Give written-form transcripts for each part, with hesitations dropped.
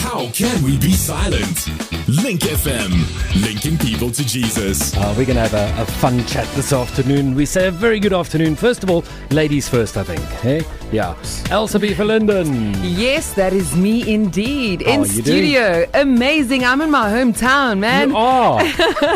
How can we be silent? Link FM, linking people to Jesus. We're going to have a fun chat this afternoon. We say a very good afternoon. First of all, ladies first, I think. Hey? Yeah. Elsubie Verlinden. Yes, that is me indeed. How In are you studio. doing? Amazing. I'm in my hometown, man. You are.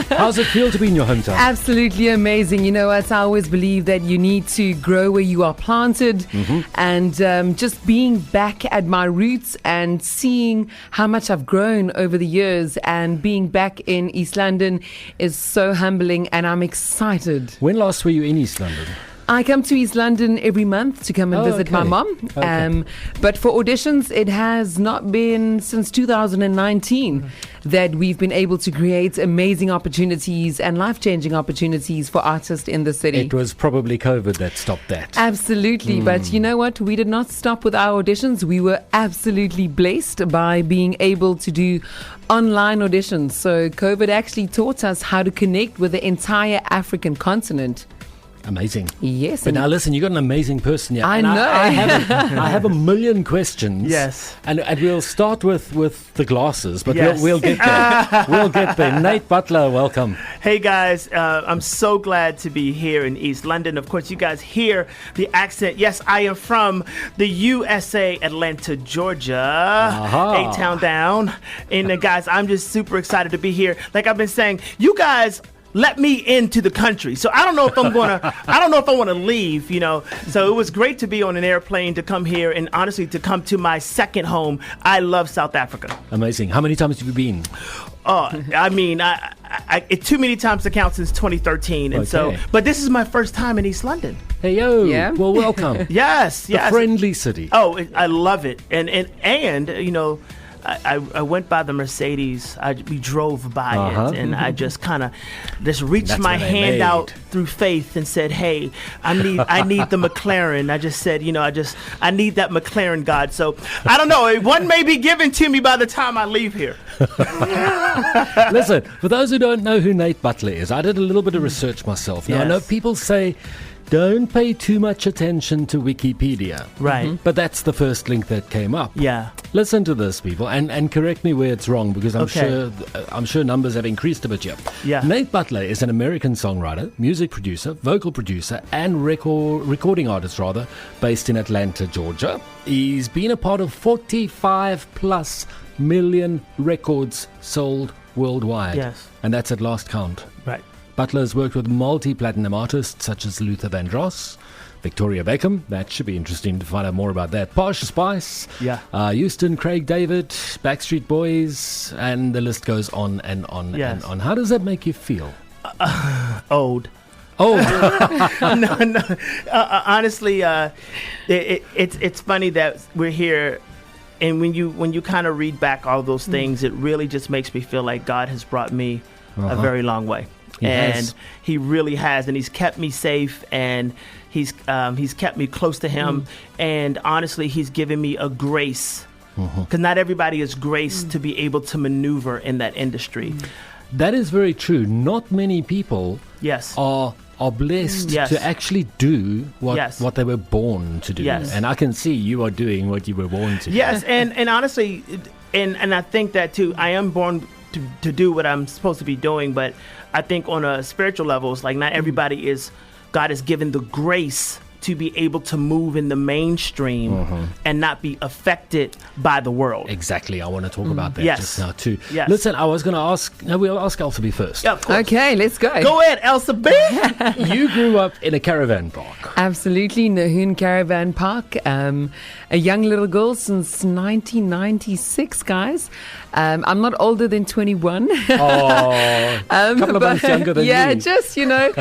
How's it feel to be in your hometown? Absolutely amazing. You know what? I always believe that you need to grow where you are planted. And just being back at my roots and seeing how much I've grown over the years and being back in East London is so humbling, and I'm excited. When last were you in East London? I come to East London every month to come and visit my mom. Okay. But for auditions, it has not been since 2019 that we've been able to create amazing opportunities and life-changing opportunities for artists in the city. It was probably COVID that stopped that. Absolutely. But you know what? We did not stop with our auditions. We were absolutely blessed by being able to do online auditions. So COVID actually taught us how to connect with the entire African continent. Amazing. Yes. But now listen, you got an amazing person here. I And know. I have a million questions. Yes. And we'll start with the glasses, but Yes. we'll get there. We'll get there. Nate Butler, welcome. Hey guys, I'm so glad to be here in East London. Of course, you guys hear the accent. Yes, I am from the USA, Atlanta, Georgia, Aha. 8 town down. And guys, I'm just super excited to be here. Like I've been saying, you guys let me into the country. So I don't know if I want to leave, you know. So it was great to be on an airplane to come here and honestly to come to my second home. I love South Africa. Amazing. How many times have you been? I mean, it's too many times to count since 2013. And so, Okay. but this is my first time in East London. Hey, yo. Yeah. Well, welcome. Yes, The yes. friendly city. Oh, I love it. And you know, I went by the Mercedes. We drove by it, and I just kind of just reached That's my what I hand made. out through faith and said, "Hey, I need the McLaren." I just said, you know, I need that McLaren, God. So I don't know. One may be given to me by the time I leave here. Listen, for those who don't know who Nate Butler is, I did a little bit of research myself. Now, I know Yes. people say, don't pay too much attention to Wikipedia. Right. But that's the first link that came up. Yeah. Listen to this, people, and correct me where it's wrong, because Okay. I'm sure numbers have increased a bit here. Yeah. Nate Butler is an American songwriter, music producer, vocal producer, and recording artist, rather, based in Atlanta, Georgia. He's been a part of 45 plus million records sold worldwide. Yes. And that's at last count. Right. Butler has worked with multi-platinum artists such as Luther Vandross, Victoria Beckham. That should be interesting to find out more about that. Posh Spice, Yeah. Houston, Craig David, Backstreet Boys, and the list goes on and on Yes. and on. How does that make you feel? Old. Oh, No. Honestly, it's funny that we're here, and when you kind of read back all those things, it really just makes me feel like God has brought me a very long way. He has. He really has, and he's kept me safe, and he's kept me close to him, and honestly, he's given me a grace, because not everybody is graced to be able to maneuver in that industry. that is very true. Not many people Yes. are blessed Yes. to actually do Yes. what they were born to do. Yes. And I can see you are doing what you were born to do. Yes, and honestly, and I think that too. I am born to do what I'm supposed to be doing, but I think on a spiritual level, it's like not everybody is. God has given the grace to be able to move in the mainstream and not be affected by the world. Exactly. I want to talk about that Yes. just now too. Yes. Listen, I was going to ask. No, we'll ask Elsubie first. Yeah, of course. Okay, let's go. Go ahead, Elsubie. You grew up in a caravan park. Absolutely, Nahoon Caravan Park. A young little girl since 1996, guys. I'm not older than 21. Oh, a couple of months younger than yeah, me. just, you know.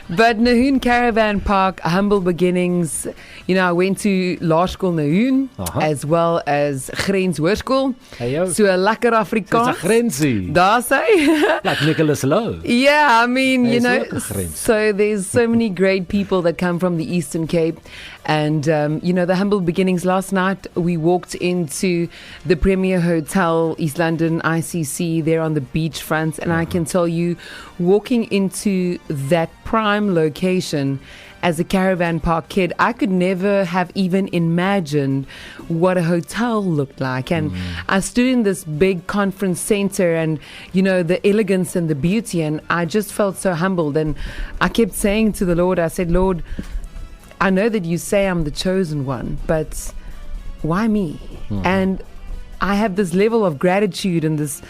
But Nahoon Caravan Park, humble beginnings. You know, I went to Laerskool Nahoon as well as Grens Hoërskool. Heyo. So 'n lekker It's a Afrikaans. grensie. Daar sê. Like Nicholas Lowe. Yeah, I mean, you There's know, ook 'n grens. so there's so many great people that come from the Eastern Cape. And, you know, the humble beginnings. Last night, we walked into the Premier Hotel, East London, ICC, there on the beachfront. And I can tell you, walking into that prime location as a caravan park kid, I could never have even imagined what a hotel looked like. And I stood in this big conference center and, the elegance and the beauty, and I just felt so humbled. And I kept saying to the Lord, I said, Lord, I know that you say I'm the chosen one, but why me? And I have this level of gratitude and this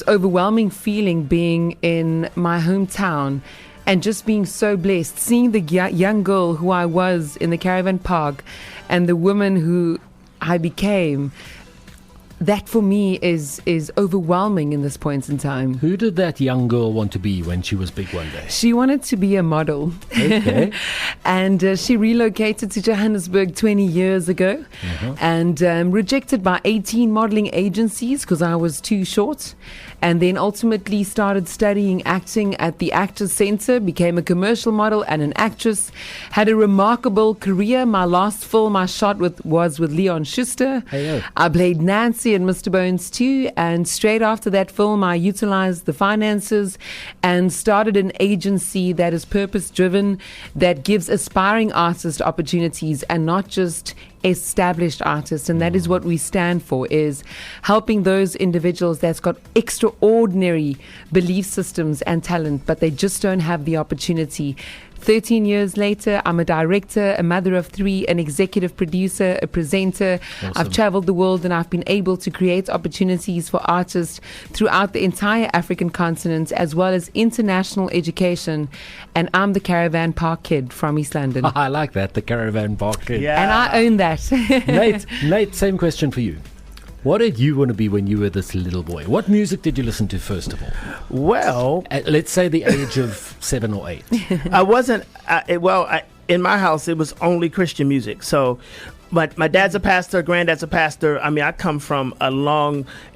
overwhelming feeling being in my hometown and just being so blessed, seeing the young girl who I was in the caravan park and the woman who I became. That for me is overwhelming in this point in time. Who did that young girl want to be when she was big one day? She wanted to be a model. Okay. And she relocated to Johannesburg 20 years ago and rejected by 18 modeling agencies because I was too short. And then ultimately started studying acting at the Actors Center, became a commercial model and an actress, had a remarkable career. My last film I shot was with Leon Schuster. Hey, I played Nancy and Mr. Bones too, and straight after that film I utilized the finances and started an agency that is purpose driven, that gives aspiring artists opportunities and not just established artists. And that is what we stand for, is helping those individuals that's got extraordinary belief systems and talent, but they just don't have the opportunity. 13 years later, I'm a director, a mother of 3, an executive producer, a presenter. Awesome. I've traveled the world and I've been able to create opportunities for artists throughout the entire African continent, as well as international education. And I'm the caravan park kid from East London. I like that, the caravan park kid. Yeah. And I own that. Nate, same question for you. What did you want to be when you were this little boy? What music did you listen to first of all? Well, At, let's say the age of 7 or 8. I wasn't. In my house, it was only Christian music. So, my dad's a pastor, granddad's a pastor. I mean, I come from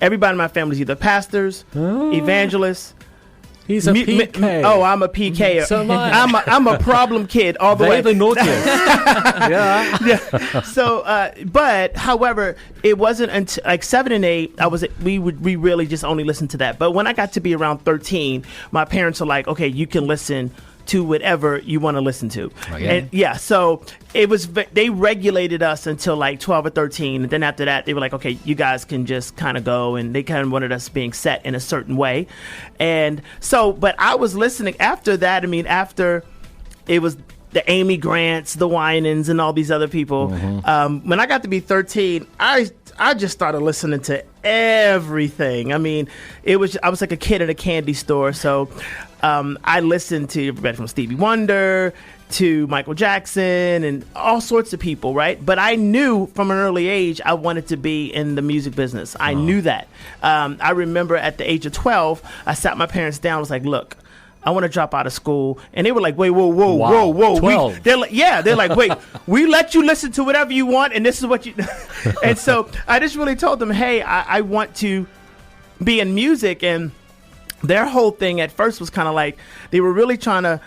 everybody in my family is either pastors, evangelists. He's a PK. I'm a PK. So am I. I'm a problem kid all the way. They're the naughtiest. Yeah. So, but however, it wasn't until like 7 and 8. We really just only listened to that. But when I got to be around 13, my parents are like, okay, you can listen to whatever you want to listen to. Okay. And so they regulated us until like 12 or 13. And then after that, they were like, okay, you guys can just kind of go. And they kind of wanted us being set in a certain way. And so, but I was listening after that. I mean, after it was the Amy Grants, the Winans, and all these other people. When I got to be 13, I just started listening to everything. I mean, I was like a kid in a candy store. So I listened to everybody from Stevie Wonder to Michael Jackson and all sorts of people, right? But I knew from an early age I wanted to be in the music business. I knew that. I remember at the age of 12, I sat my parents down. I was like, look, I want to drop out of school. And they were like, wait, whoa. 12. They're like, wait, we let you listen to whatever you want, and this is what you... And so I just really told them, hey, I want to be in music. And their whole thing at first was kind of like, they were really trying to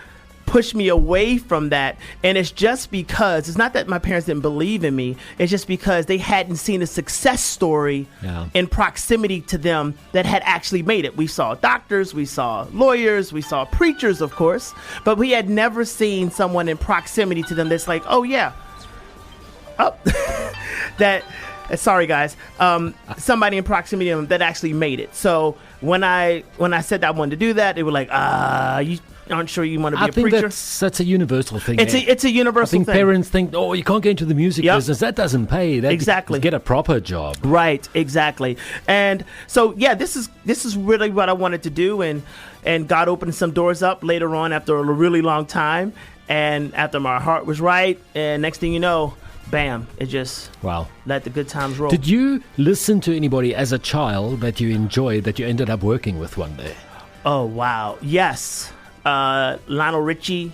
push me away from that. And it's just because, it's not that my parents didn't believe in me, it's just because they hadn't seen a success story in proximity to them that had actually made it. We saw doctors, we saw lawyers, we saw preachers, of course, but we had never seen someone in proximity to them that's like, oh yeah, sorry guys, somebody in proximity to them that actually made it. So when I said that I wanted to do that, they were like, you aren't sure you want to be a preacher? That's a universal thing. It's a universal thing. Parents think, oh, you can't get into the music business. That doesn't pay. Exactly. Get a proper job. Right, exactly. And so, yeah, this is really what I wanted to do. And God opened some doors up later on after a really long time. And after my heart was right. And next thing you know, bam, it just let the good times roll. Did you listen to anybody as a child that you enjoyed that you ended up working with one day? Oh, wow. Yes. Lionel Richie,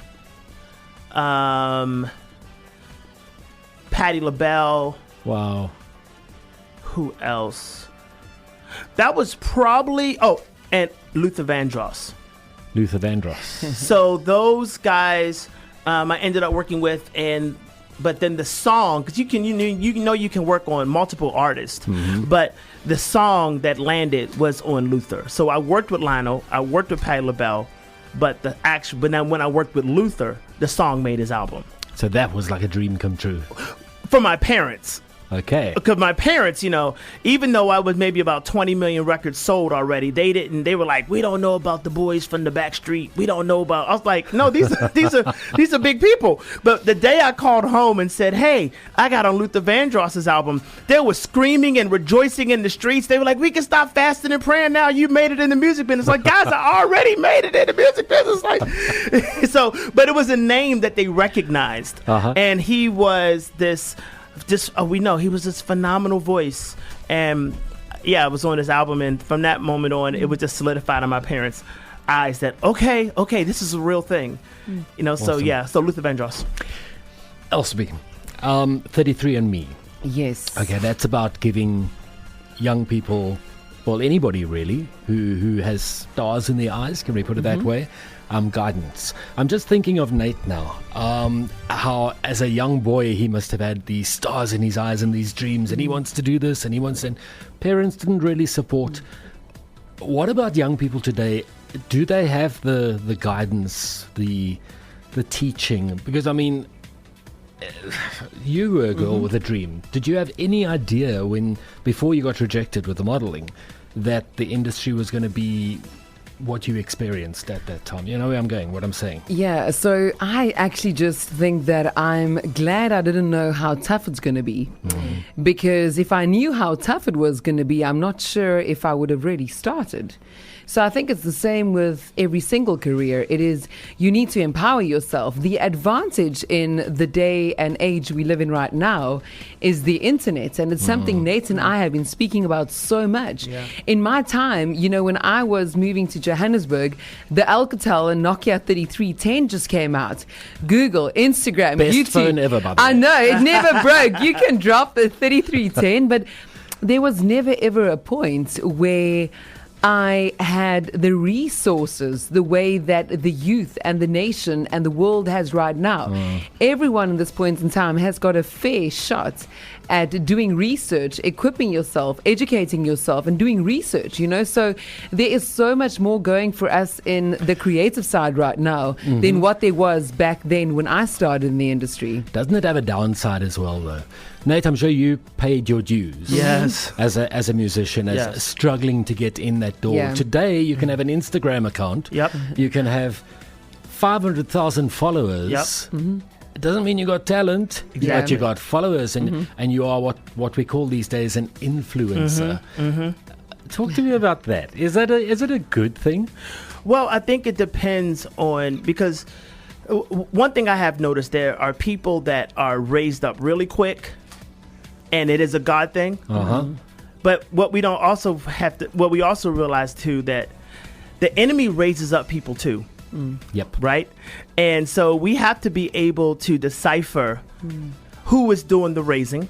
Patti LaBelle. Wow. Who else? That was probably, and Luther Vandross. So those guys I ended up working with, but then the song, because you can work on multiple artists, but the song that landed was on Luther. So I worked with Lionel, I worked with Patti LaBelle, but then when I worked with Luther, the song made his album. So that was like a dream come true. For my parents. Okay. Because my parents, even though I was maybe about 20 million records sold already, they were like, we don't know about the boys from the back street. We don't know about, I was like, no, these are big people. But the day I called home and said, hey, I got on Luther Vandross's album, they were screaming and rejoicing in the streets. They were like, we can stop fasting and praying now. You made it in the music business. Like, guys, I already made it in the music business. Like, but it was a name that they recognized. And he was he was this phenomenal voice, and I was on this album, and from that moment on, it was just solidified in my parents' eyes that okay, this is a real thing, Awesome. So Luther Vandross. Elsubie, 33andMe. Yes. Okay, that's about giving young people, well, anybody really, who has stars in their eyes, can we put it that way, guidance. I'm just thinking of Nate now, how as a young boy he must have had these stars in his eyes and these dreams, and he wants to do this and parents didn't really support. What about young people today? Do they have the guidance, the teaching? Because I mean, you were a girl with a dream. Did you have any idea before you got rejected with the modeling that the industry was going to be what you experienced at that time? You know where I'm going, what I'm saying? Yeah, so I actually just think that I'm glad I didn't know how tough it's going to be. Because if I knew how tough it was going to be, I'm not sure if I would have really started. So I think it's the same with every single career. It is, you need to empower yourself. The advantage in the day and age we live in right now is the internet. And it's something Nate and I have been speaking about so much. Yeah. In my time, when I was moving to Johannesburg, the Alcatel and Nokia 3310 just came out. Google, Instagram, Best YouTube. phone ever, by the way. I know, it never broke. You can drop the 3310, but there was never ever a point where I had the resources the way that the youth and the nation and the world has right now. Everyone at this point in time has got a fair shot at doing research, equipping yourself, educating yourself, and doing research, So there is so much more going for us in the creative side right now than what there was back then when I started in the industry. Doesn't it have a downside as well, though? Nate, I'm sure you paid your dues. Yes. As a musician, as struggling to get in that door. Yeah. Today, you can have an Instagram account. Yep. You can have 500,000 followers. Yep. It doesn't mean you got talent, Exactly. but you got followers, and you are what we call these days an influencer. Talk to me about that. Is it a good thing? Well, I think it depends on, because one thing I have noticed, there are people that are raised up really quick, and it is a God thing. But what we also realize too, that the enemy raises up people too. Yep. Right? And so we have to be able to decipher who is doing the raising.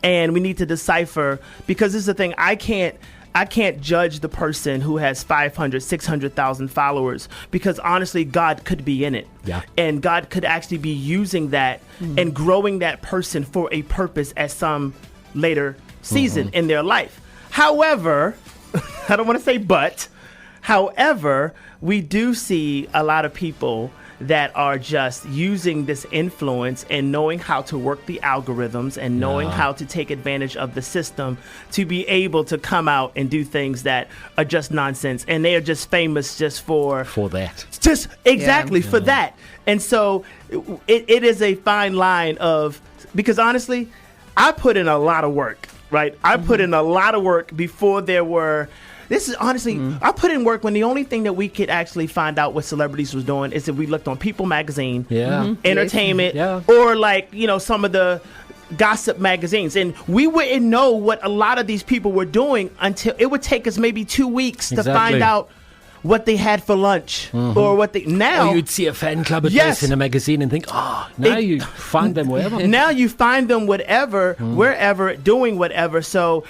And we need to decipher, because this is the thing, I can't judge the person who has 500, 600,000 followers, because honestly, God could be in it. Yeah. And God could actually be using that and growing that person for a purpose at some later season in their life. However, I don't want to say but, however, we do see a lot of people that are just using this influence and knowing how to work the algorithms and knowing how to take advantage of the system to be able to come out and do things that are just nonsense. And they are just famous just for that. Just exactly for that. And so it is a fine line of, because honestly, I put in a lot of work, right? I put in a lot of work before there were. This is honestly, I put in work when the only thing that we could actually find out what celebrities was doing is if we looked on People magazine, Entertainment, or some of the gossip magazines. And we wouldn't know what a lot of these people were doing until it would take us maybe 2 weeks to find out what they had for lunch or what they now. Or you'd see a fan club address in a magazine and think, now you find them wherever. Now you find them wherever, doing whatever. So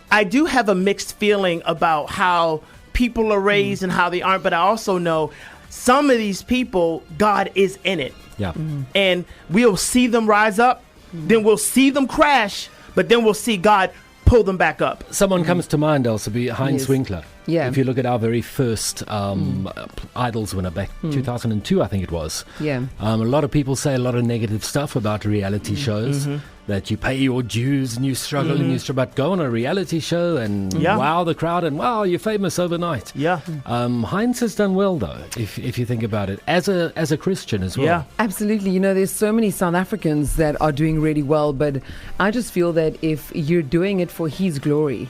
I do have a mixed feeling about how people are raised and how they aren't, but I also know some of these people, God is in it. Yeah. And we'll see them rise up, then we'll see them crash, but then we'll see God pull them back up. Someone comes to mind, Elsubie, Heinz Yes. Winkler. Yeah. If you look at our very first Idols winner back 2002, I think it was. Yeah. A lot of people say a lot of negative stuff about reality shows, that you pay your dues and you struggle and you struggle, but go on a reality show and wow the crowd and wow, you're famous overnight. Yeah. Heinz has done well though, if you think about it, as a Christian as well. Yeah. Absolutely. You know, there's so many South Africans that are doing really well, but I just feel that if you're doing it for His glory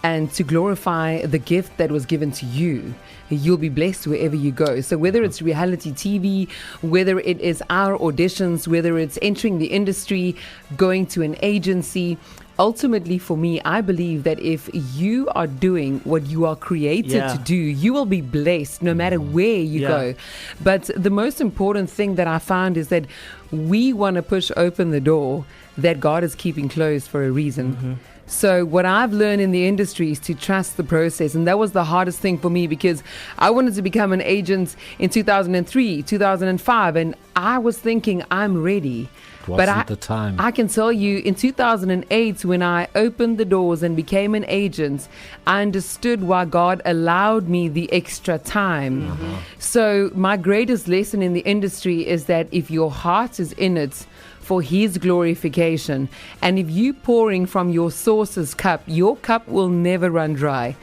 and to glorify the gift that was given to you, you'll be blessed wherever you go. So whether it's reality TV, whether it is our auditions, whether it's entering the industry, going to an agency, ultimately for me, I believe that if you are doing what you are created to do, you will be blessed no matter where you go. But the most important thing that I found is that we want to push open the door that God is keeping closed for a reason. So what I've learned in the industry is to trust the process. And that was the hardest thing for me, because I wanted to become an agent in 2003, 2005. And I was thinking, I'm ready. Wasn't the time. I can tell you, in 2008, when I opened the doors and became an agent, I understood why God allowed me the extra time. So my greatest lesson in the industry is that if your heart is in it for His glorification, and if you pouring from your source's cup, your cup will never run dry.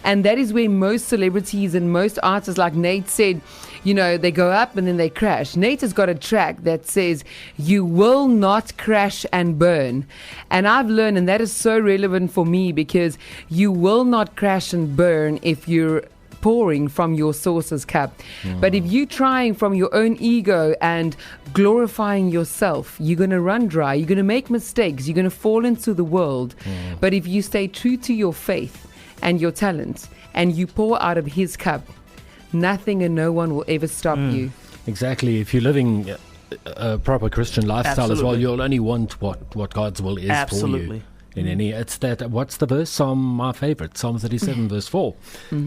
And that is where most celebrities and most artists, like Nate said, you know, they go up and then they crash. Nate has got a track that says, you will not crash and burn. And I've learned, and that is so relevant for me, because you will not crash and burn if you're pouring from your source's cup. But if you're trying from your own ego and glorifying yourself, you're going to run dry, you're going to make mistakes, you're going to fall into the world. But if you stay true to your faith and your talent and you pour out of His cup, nothing and no one will ever stop you. Exactly. If you're living a proper Christian lifestyle as well, Absolutely. you'll only want what God's will is Absolutely. for you. In any, it's that, what's the verse? My favorite, Psalm 37, verse 4.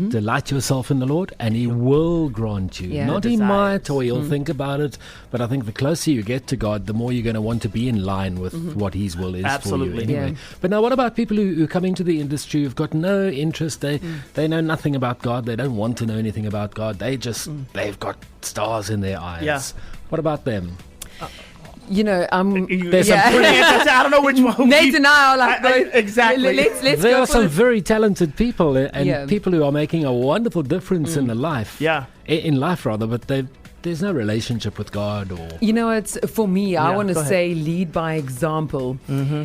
Delight yourself in the Lord, and He will grant you. Yeah. Not He Desires. might, or He'll think about it, but I think the closer you get to God, the more you're going to want to be in line with what His will is Absolutely. for you anyway. Yeah. But now, what about people who come into the industry who've got no interest? They know nothing about God. They don't want to know anything about God. They've got stars in their eyes. Yeah. What about them? You know, There's some pretty- I don't know which one. Nate and I are like, both. exactly. Let's There go are for some the- very talented people and people who are making a wonderful difference in the life. Yeah. In life, rather, but there's no relationship with God or... You know, it's for me, I Yeah, want to go ahead. say lead by example.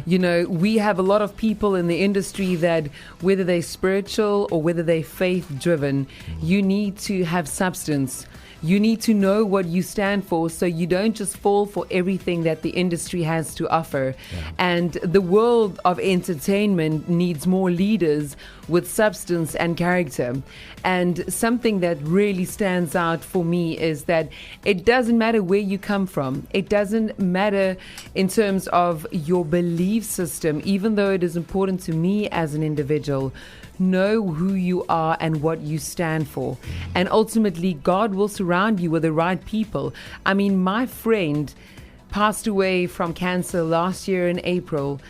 You know, we have a lot of people in the industry that, whether they're spiritual or whether they're faith driven, you need to have substance. You need to know what you stand for, so you don't just fall for everything that the industry has to offer. And the world of entertainment needs more leaders with substance and character. And something that really stands out for me is that it doesn't matter where you come from. It doesn't matter in terms of your belief system, even though it is important to me as an individual. Know who you are and what you stand for. And ultimately, God will surround you with the right people. I mean, my friend passed away from cancer last year in April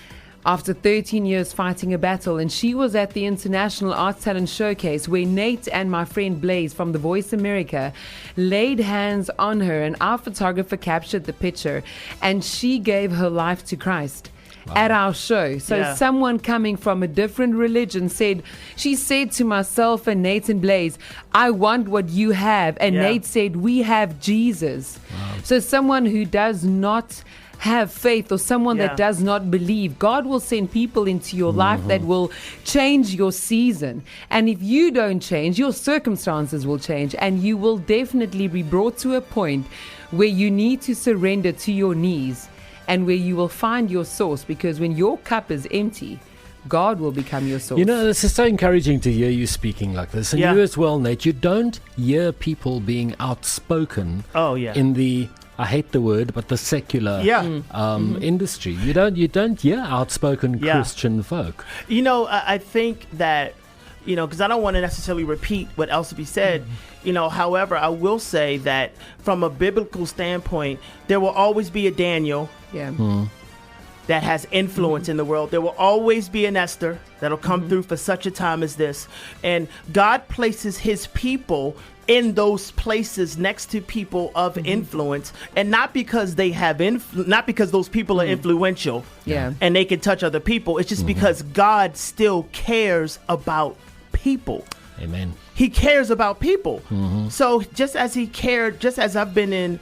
after 13 years fighting a battle. And she was at the International Arts Talent Showcase, where Nate and my friend Blaze from The Voice America laid hands on her, and our photographer captured the picture. And she gave her life to Christ. At our show. So someone coming from a different religion she said to myself and Nate and Blaze, I want what you have. And Nate said, we have Jesus. So someone who does not have faith, or someone that does not believe, God will send people into your life that will change your season. And if you don't change, your circumstances will change, and you will definitely be brought to a point where you need to surrender to your knees, and where you will find your source, because when your cup is empty, God will become your source. You know, this is so encouraging to hear you speaking like this. And you as well, Nate, you don't hear people being outspoken in the, I hate the word, but the secular industry. You don't hear outspoken Christian folk. You know, I think that, you know, because I don't want to necessarily repeat what Elsubie said. You know, however, I will say that from a biblical standpoint, there will always be a Daniel. Yeah. that has influence in the world. There will always be an Esther that'll come through for such a time as this. And God places his people in those places next to people of influence, and not because they have not because those people are influential and they can touch other people. It's just because God still cares about people. Amen. He cares about people. So just as he cared, just as I've been in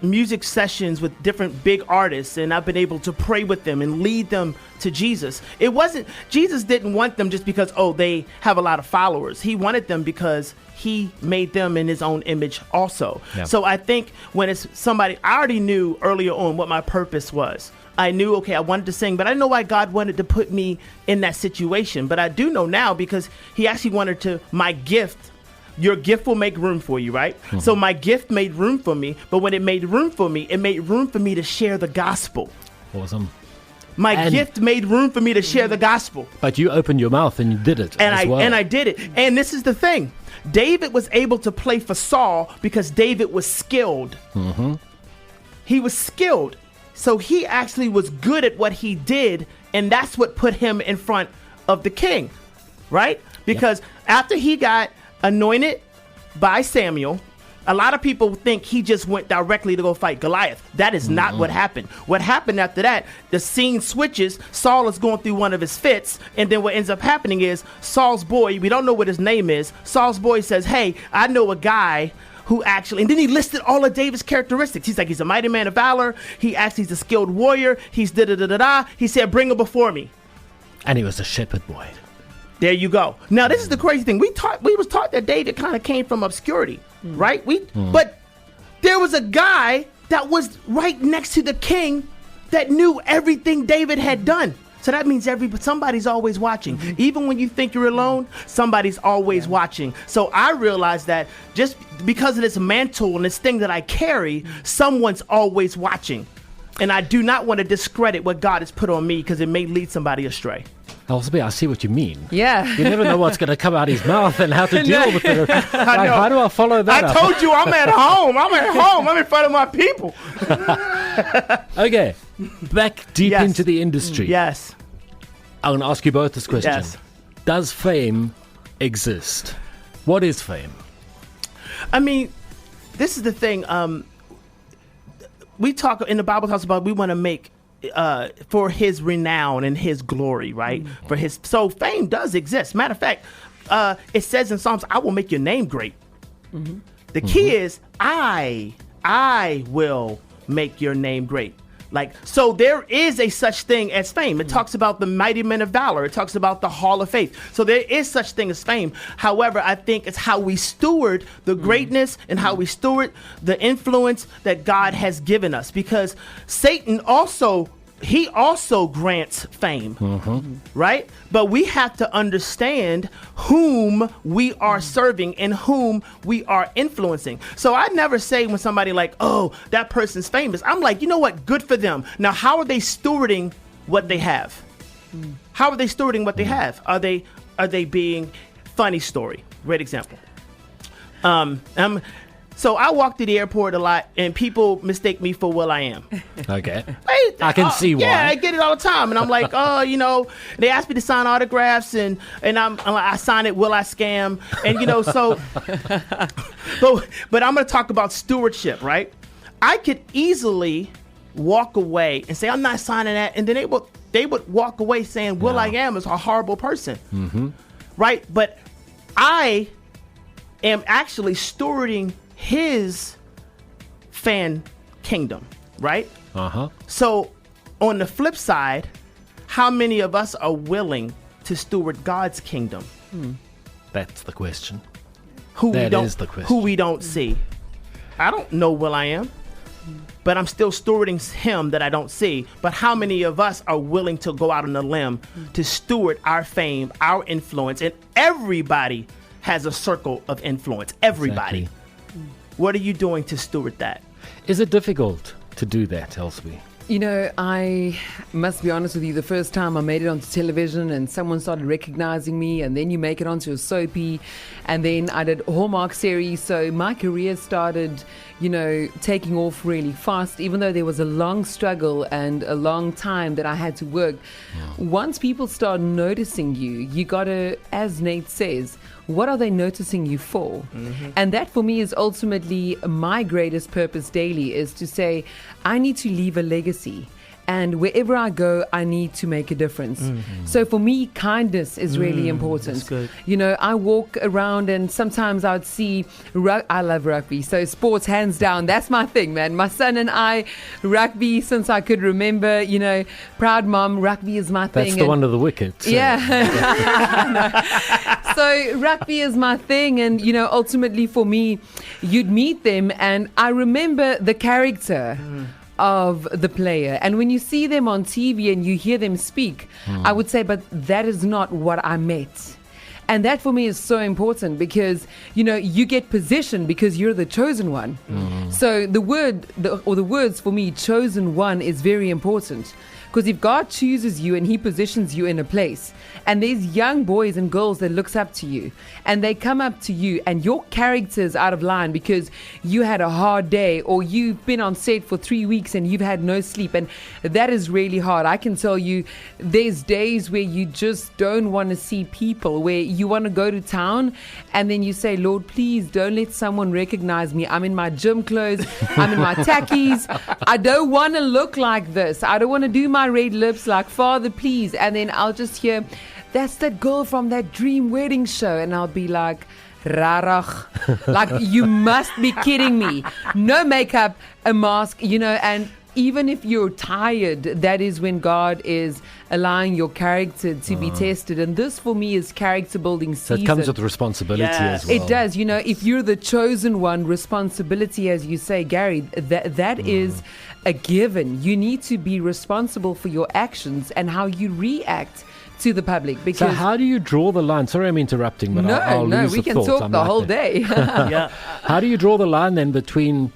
music sessions with different big artists, and I've been able to pray with them and lead them to Jesus. Jesus didn't want them just because, they have a lot of followers. He wanted them because he made them in his own image also. Yeah. So I think when it's somebody, I already knew earlier on what my purpose was. I knew, I wanted to sing, but I didn't know why God wanted to put me in that situation. But I do know now because he actually wanted my gift. Your gift will make room for you, right? So my gift made room for me, but when it made room for me, it made room for me to share the gospel. Awesome. My gift made room for me to share the gospel. But you opened your mouth and you did it as well. And I did it. And this is the thing. David was able to play for Saul because David was skilled. He was skilled. So he actually was good at what he did, and that's what put him in front of the king, right? Because after he got anointed by Samuel, a lot of people think he just went directly to go fight Goliath. That is not what happened. What happened after that, the scene switches. Saul is going through one of his fits, and then what ends up happening is Saul's boy, we don't know what his name is, Saul's boy says, hey, I know a guy who actually, and then he listed all of David's characteristics. He's like, he's a mighty man of valor. He's a skilled warrior. He's da-da-da-da-da. He said, bring him before me. And he was a shepherd boy. There you go. Now, this is the crazy thing. We was taught that David kind of came from obscurity, right? But there was a guy that was right next to the king that knew everything David had done. So that means somebody's always watching. Even when you think you're alone, somebody's always watching. So I realized that just because of this mantle and this thing that I carry, someone's always watching. And I do not want to discredit what God has put on me because it may lead somebody astray. Elsubie, I see what you mean. Yeah. You never know what's going to come out his mouth and how to deal with it. How do I follow that up? Told you I'm at home. I'm in front of my people. Okay. Back deep into the industry. Yes. I'm going to ask you both this question. Yes. Does fame exist? What is fame? I mean, this is the thing. We talk in the Bible talks about we want to make for his renown and his glory, right? So fame does exist. Matter of fact, it says in Psalms, I will make your name great. The key is I will make your name great. So there is a such thing as fame. It talks about the mighty men of valor. It talks about the hall of faith. So there is such thing as fame. However, I think it's how we steward the greatness and how we steward the influence that God has given us. Because Satan also grants fame, right? But we have to understand whom we are serving and whom we are influencing. So I never say when somebody like, oh, that person's famous, I'm like, you know what? Good for them. Now, how are they stewarding what they have? How are they stewarding what they have? Are they being funny story? Great example. So I walk through the airport a lot, and people mistake me for will.i.am. Okay. I can see why. Yeah, I get it all the time. And I'm like, they ask me to sign autographs, and I sign it, will I scam? And, so, but I'm going to talk about stewardship, right? I could easily walk away and say, I'm not signing that. And then they would walk away saying, will.i.am is a horrible person, right? But I am actually stewarding his fan kingdom, right? So on the flip side, how many of us are willing to steward God's kingdom? That's the question. Who we don't see. I don't know will.i.am, but I'm still stewarding him that I don't see. But how many of us are willing to go out on a limb to steward our fame, our influence? And everybody has a circle of influence. Everybody. Exactly. What are you doing to steward that? Is it difficult to do that, Elsubie? I must be honest with you. The first time I made it onto television and someone started recognizing me, and then you make it onto a soapy, and then I did a Hallmark series. So my career started, taking off really fast, even though there was a long struggle and a long time that I had to work. Once people start noticing you, you gotta, as Nate says, what are they noticing you for? And that for me is ultimately my greatest purpose daily, is to say, I need to leave a legacy. And wherever I go, I need to make a difference. So for me, kindness is really important. That's good. I walk around and sometimes I'd see, I love rugby. So sports, hands down, that's my thing, man. My son and I, rugby since I could remember, proud mom, rugby is my thing. That's the one of the wickets. Yeah. So rugby is my thing. And, ultimately for me, you'd meet them and I remember the character of the player, and when you see them on TV and you hear them speak, I would say, but that is not what I met. And that for me is so important because you get positioned because you're the chosen one. So the words for me, chosen one, is very important. Because if God chooses you and he positions you in a place, and there's young boys and girls that looks up to you, and they come up to you and your character's out of line because you had a hard day, or you've been on set for 3 weeks and you've had no sleep, and that is really hard. I can tell you there's days where you just don't want to see people, where you want to go to town and then you say, Lord, please don't let someone recognize me. I'm in my gym clothes. I'm in my tackies. I don't want to look like this. I don't want to do my red lips, like, Father, please. And then I'll just hear, that's that girl from that dream wedding show. And I'll be like, rarach. Like, you must be kidding me. No makeup, a mask, and even if you're tired, that is when God is allowing your character to be tested. And this for me is character building season. So it comes with responsibility as well. It does. If you're the chosen one, responsibility, as you say, Gary, that is a given. You need to be responsible for your actions and how you react to the public. Because so how do you draw the line? Sorry, I'm interrupting, but I'll no, lose we the can thought. talk I'm the right whole there. day. How do you draw the line then between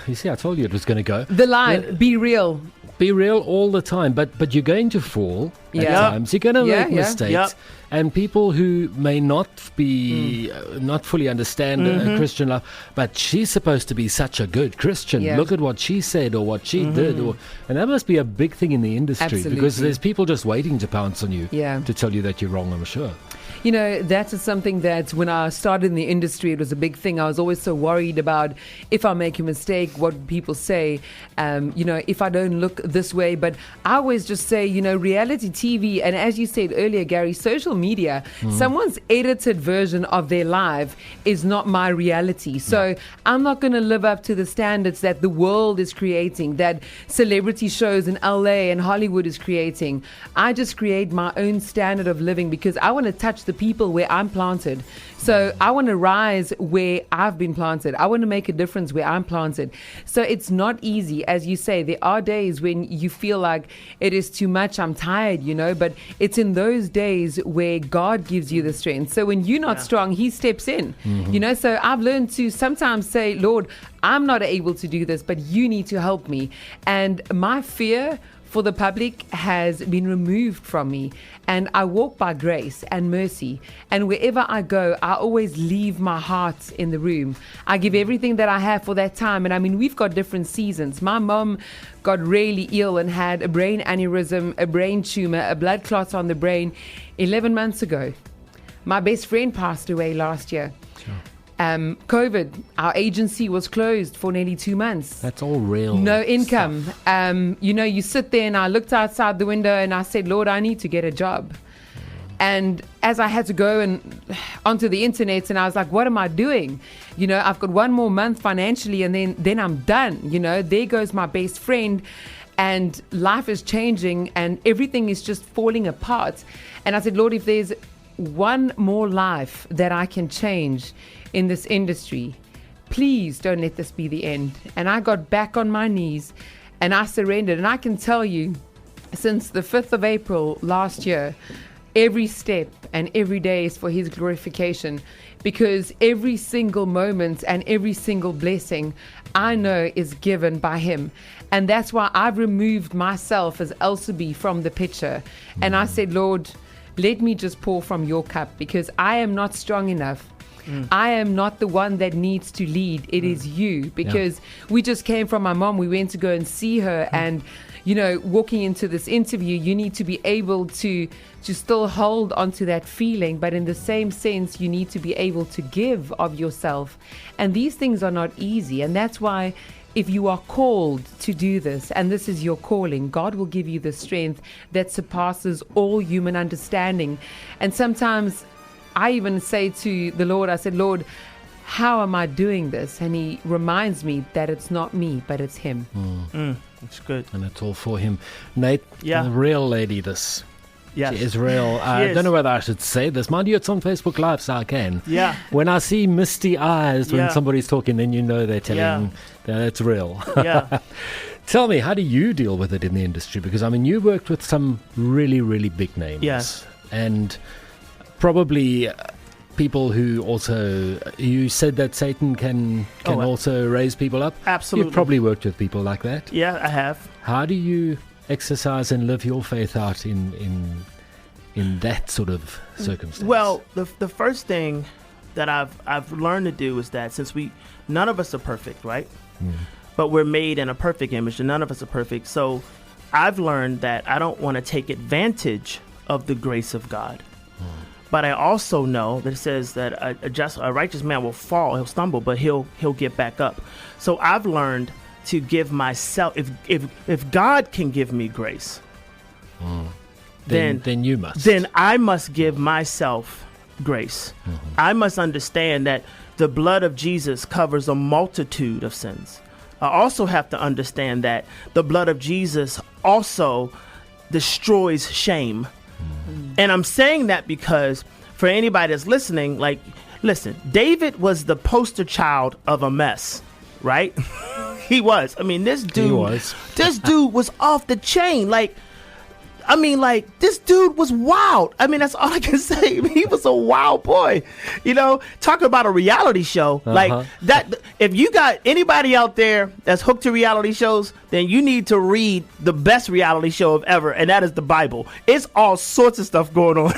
you see, I told you it was going to go. The line, be real. Be real all the time, but you're going to fall at times. You're going to make mistakes, and people who may not be not fully understand Christian life, but she's supposed to be such a good Christian. Look at what she said or what she did, and that must be a big thing in the industry. Because there's people just waiting to pounce on you to tell you that you're wrong, I'm sure. That is something that when I started in the industry, it was a big thing. I was always so worried about if I make a mistake, what people say, if I don't look this way. But I always just say, reality TV, and as you said earlier, Gary, social media, someone's edited version of their life is not my reality. So I'm not going to live up to the standards that the world is creating, that celebrity shows in LA and Hollywood is creating. I just create my own standard of living because I want to touch the people where I'm planted. So I want to rise where I've been planted. I want to make a difference where I'm planted. So it's not easy. As you say, there are days when you feel like it is too much, I'm tired, but it's in those days where God gives you the strength. So when you're not strong, he steps in, so I've learned to sometimes say, Lord, I'm not able to do this, but you need to help me. And my fear for the public has been removed from me, and I walk by grace and mercy, and wherever I go, I always leave my heart in the room. I give everything that I have for that time. And we've got different seasons. My mom got really ill and had a brain aneurysm, a brain tumor, a blood clot on the brain 11 months ago. My best friend passed away last year. Sure. COVID, our agency was closed for nearly 2 months. That's all real. No income. You sit there, and I looked outside the window and I said, Lord, I need to get a job. And as I had to go and onto the internet, and I was like, what am I doing? I've got 1 more month financially, and then I'm done. There goes my best friend, and life is changing and everything is just falling apart. And I said, Lord, if there's one more life that I can change in this industry, please don't let this be the end. And I got back on my knees and I surrendered. And I can tell you, since the 5th of April last year, every step and every day is for his glorification, because every single moment and every single blessing I know is given by him. And that's why I've removed myself as Elsubie from the picture. And I said, Lord, let me just pour from your cup, because I am not strong enough. I am not the one that needs to lead. It is you, because we just came from my mom. We went to go and see her, and walking into this interview, you need to be able to still hold onto that feeling, but in the same sense, you need to be able to give of yourself. And these things are not easy, and that's why if you are called to do this, and this is your calling, God will give you the strength that surpasses all human understanding. And sometimes I even say to the Lord, I said, Lord, how am I doing this? And he reminds me that it's not me, but it's him. It's good. And it's all for him. Nate, Yeah. the real lady, this. Yes. She is real. I don't know whether I should say this. Mind you, it's on Facebook Live, so I can. Yeah. When I see misty eyes when Yeah. somebody's talking, then you know they're telling that it's real. Yeah. Tell me, how do you deal with it in the industry? Because, I mean, you worked with some really, really big names. Yes. And probably people who also, you said that Satan can also raise people up. Absolutely. You've probably worked with people like that. Yeah, I have. How do you exercise and live your faith out in that sort of circumstance? Well, the first thing that I've learned to do is that since none of us are perfect, right? But we're made in a perfect image, and none of us are perfect. So I've learned that I don't want to take advantage of the grace of God. But I also know that it says that a righteous man will fall, he'll stumble, but he'll get back up. So I've learned to give myself, if God can give me grace, then you must. Then I must give myself grace. I must understand that the blood of Jesus covers a multitude of sins. I also have to understand that the blood of Jesus also destroys shame. And I'm saying that because for anybody that's listening, listen, David was the poster child of a mess, right? He was. I mean, this dude was off the chain. This dude was wild. I mean, that's all I can say. He was a wild boy. Talk about a reality show. Like that. If you got anybody out there that's hooked to reality shows, then you need to read the best reality show of ever, and that is the Bible. It's all sorts of stuff going on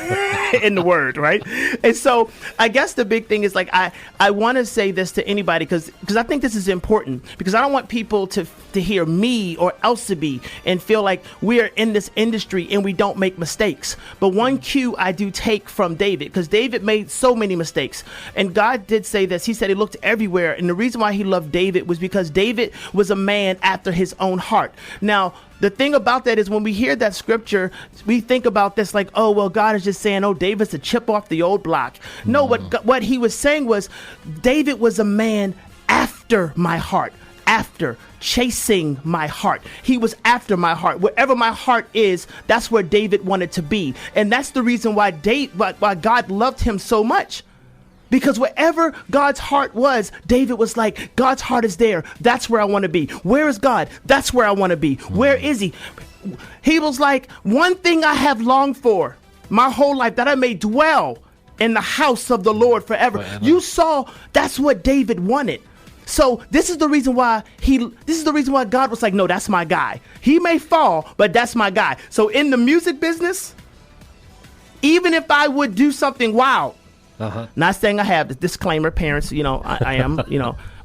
in the Word, right? And so I guess the big thing is I want to say this to anybody because I think this is important, because I don't want people to hear me or Elsubie and feel like we are in this industry and we don't make mistakes. But one cue I do take from David, because David made so many mistakes, and God did say this. He said he looked everywhere, and the reason why he loved David was because David was a man after his own heart. Now, the thing about that is when we hear that scripture, we think about this like, oh, well, God is just saying, oh, David's a chip off the old block. No, what he was saying was David was a man after my heart, after chasing my heart. He was after my heart. Wherever my heart is, that's where David wanted to be. And that's the reason why God loved him so much. Because wherever God's heart was, David was like, God's heart is there. That's where I want to be. Where is God? That's where I want to be. Where is he? He was like, one thing I have longed for my whole life, that I may dwell in the house of the Lord forever. You saw, that's what David wanted. So this is the reason why God was like, no, that's my guy. He may fall, but that's my guy. So in the music business, even if I would do something wild, not saying I have the disclaimer, parents, I am,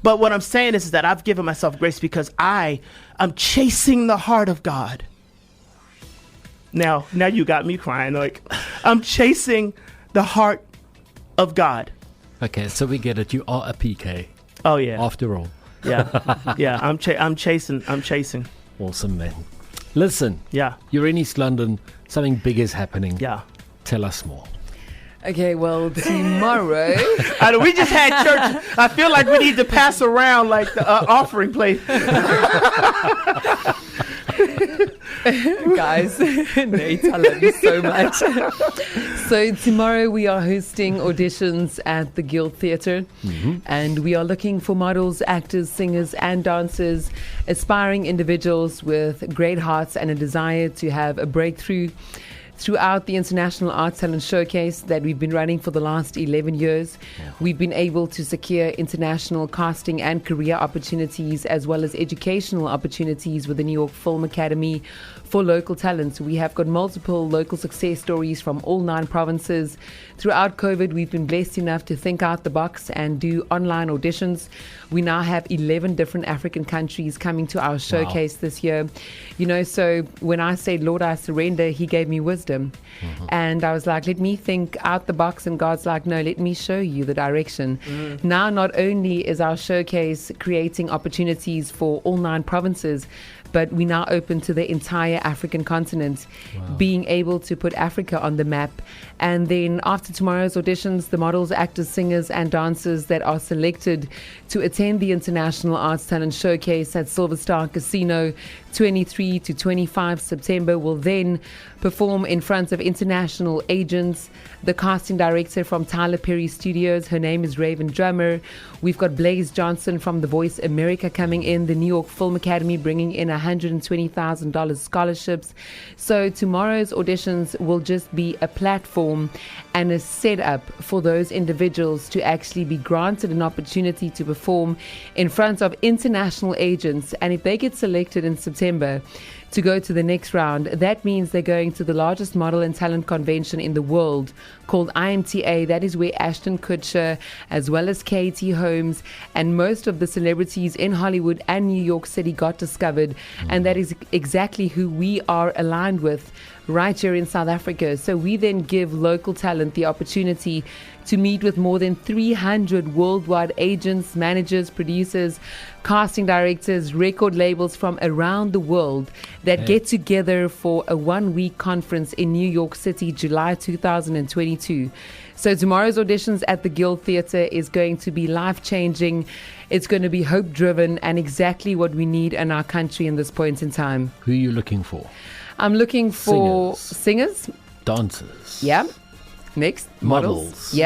but what I'm saying is that I've given myself grace because I'm chasing the heart of God. Now you got me crying. Like, I'm chasing the heart of God. Okay, so we get it. You are a PK. Oh yeah. After all. Yeah. I'm chasing. Awesome, man. Listen. Yeah. You're in East London. Something big is happening. Yeah. Tell us more. Okay, well, tomorrow... We just had church. I feel like we need to pass around like the offering plate. Guys, Nate, I love you so much. So tomorrow we are hosting auditions at the Guild Theatre, and we are looking for models, actors, singers and dancers, aspiring individuals with great hearts and a desire to have a breakthrough, throughout the International Arts Talent Showcase that we've been running for the last 11 years. We've been able to secure international casting and career opportunities, as well as educational opportunities with the New York Film Academy for local talents. We have got multiple local success stories from all 9 provinces. Throughout COVID, we've been blessed enough to think out the box and do online auditions. We now have 11 different African countries coming to our showcase this year. You know, so when I said, Lord, I surrender, He gave me wisdom. And I was like, let me think out the box. And God's like, no, let me show you the direction. Now, not only is our showcase creating opportunities for all 9 provinces, but we now open to the entire African continent, being able to put Africa on the map. And then after tomorrow's auditions, the models, actors, singers, and dancers that are selected to attend the International Arts Talent Showcase at Silver Star Casino 23 to 25 September will then perform in front of international agents. The casting director from Tyler Perry Studios, her name is Raven Drummer. We've got Blaze Johnson from The Voice America coming in, the New York Film Academy bringing in $120,000 scholarships. So tomorrow's auditions will just be a platform and a setup for those individuals to actually be granted an opportunity to perform in front of international agents. And if they get selected in September to go to the next round, that means they're going to the largest model and talent convention in the world called IMTA. That is where Ashton Kutcher, as well as Katie Holmes, and most of the celebrities in Hollywood and New York City got discovered. And that is exactly who we are aligned with right here in South Africa. So we then give local talent the opportunity to meet with more than 300 worldwide agents, managers, producers, casting directors, record labels from around the world that get together for a 1-week conference in New York City, July 2022. So tomorrow's auditions at the Guild Theatre is going to be life-changing. It's going to be hope-driven and exactly what we need in our country in this point in time. Who are you looking for? I'm looking for singers, dancers, next models,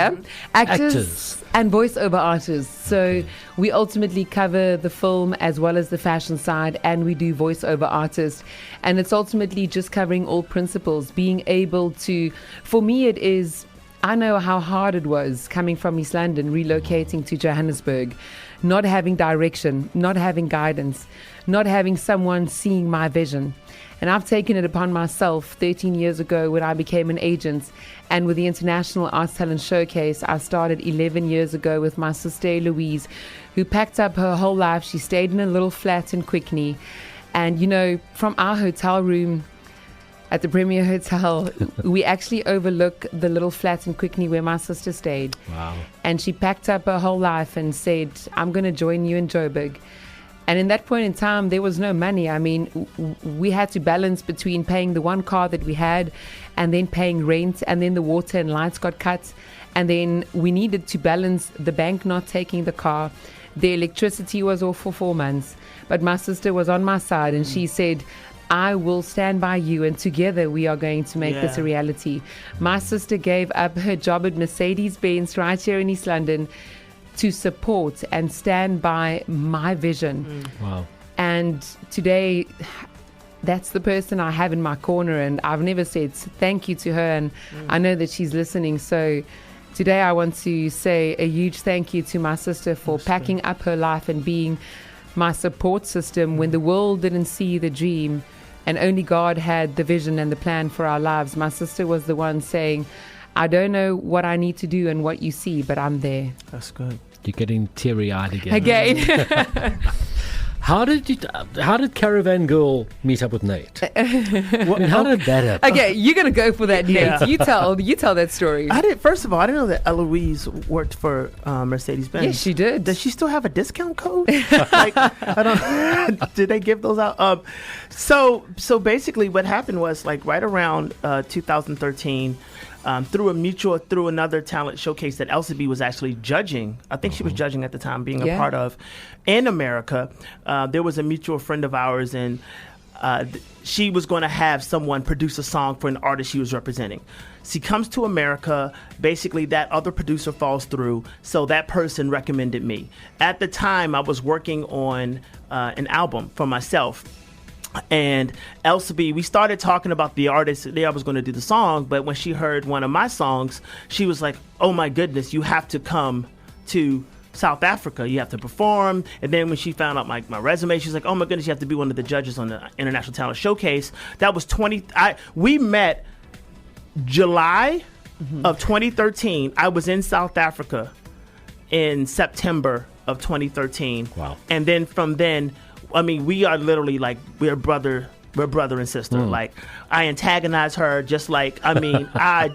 actors, and voiceover artists. So we ultimately cover the film as well as the fashion side, and we do voiceover artists. And it's ultimately just covering all principles, being able to, for me it is, I know how hard it was coming from East London, relocating to Johannesburg, not having direction, not having guidance, not having someone seeing my vision. And I've taken it upon myself 13 years ago when I became an agent. And with the International Arts Talent Showcase, I started 11 years ago with my sister Louise, who packed up her whole life. She stayed in a little flat in Quickney. And, you know, from our hotel room at the Premier Hotel, we actually overlook the little flat in Quickney where my sister stayed. Wow. And she packed up her whole life and said, I'm going to join you in Joburg. And in that point in time, there was no money. I mean, we had to balance between paying the one car that we had and then paying rent, and then the water and lights got cut. And then we needed to balance the bank not taking the car. The electricity was off for 4 months. But my sister was on my side, and she said, I will stand by you, and together we are going to make this a reality. My sister gave up her job at Mercedes-Benz right here in East London to support and stand by my vision. Wow. And today, that's the person I have in my corner, and I've never said thank you to her, and I know that she's listening. So today I want to say a huge thank you to my sister for packing up her life and being my support system when the world didn't see the dream and only God had the vision and the plan for our lives. My sister was the one saying, I don't know what I need to do and what you see, but I'm there. That's good. You're getting teary-eyed again. How did Caravan Girl meet up with Nate? How did that happen? Okay, you're gonna go for that, Nate. You tell that story. First of all, I didn't know that Eloise worked for Mercedes-Benz. Yes, she did. Does she still have a discount code? Like, I don't. Did they give those out? So basically, what happened was like right around 2013. Through another talent showcase that Elsubie was actually judging. I think she was judging at the time, being a part of, in America. There was a mutual friend of ours, and she was going to have someone produce a song for an artist she was representing. She comes to America. Basically, that other producer falls through, so that person recommended me. At the time, I was working on an album for myself. And Elsubie, we started talking about the artist. I was going to do the song, but when she heard one of my songs, she was like, "Oh my goodness, you have to come to South Africa. You have to perform." And then when she found out my resume, she's like, "Oh my goodness, you have to be one of the judges on the International Talent Showcase." That was we met July of 2013. I was in South Africa in September of 2013. Wow. And then from then, I mean, we are literally like, we're brother and sister. Like, I antagonize her just like, I mean, I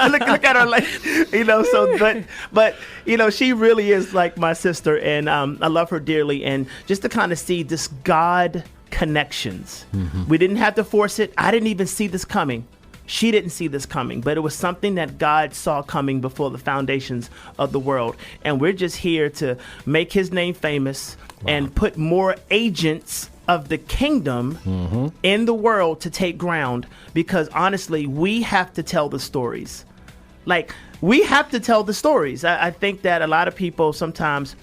look at her like, you know, so, but, you know, she really is like my sister, and I love her dearly. And just to kind of see this God connections, we didn't have to force it. I didn't even see this coming. She didn't see this coming, but it was something that God saw coming before the foundations of the world. And we're just here to make his name famous and put more agents of the kingdom in the world to take ground, because honestly, we have to tell the stories. Like, we have to tell the stories. I think that a lot of people sometimes,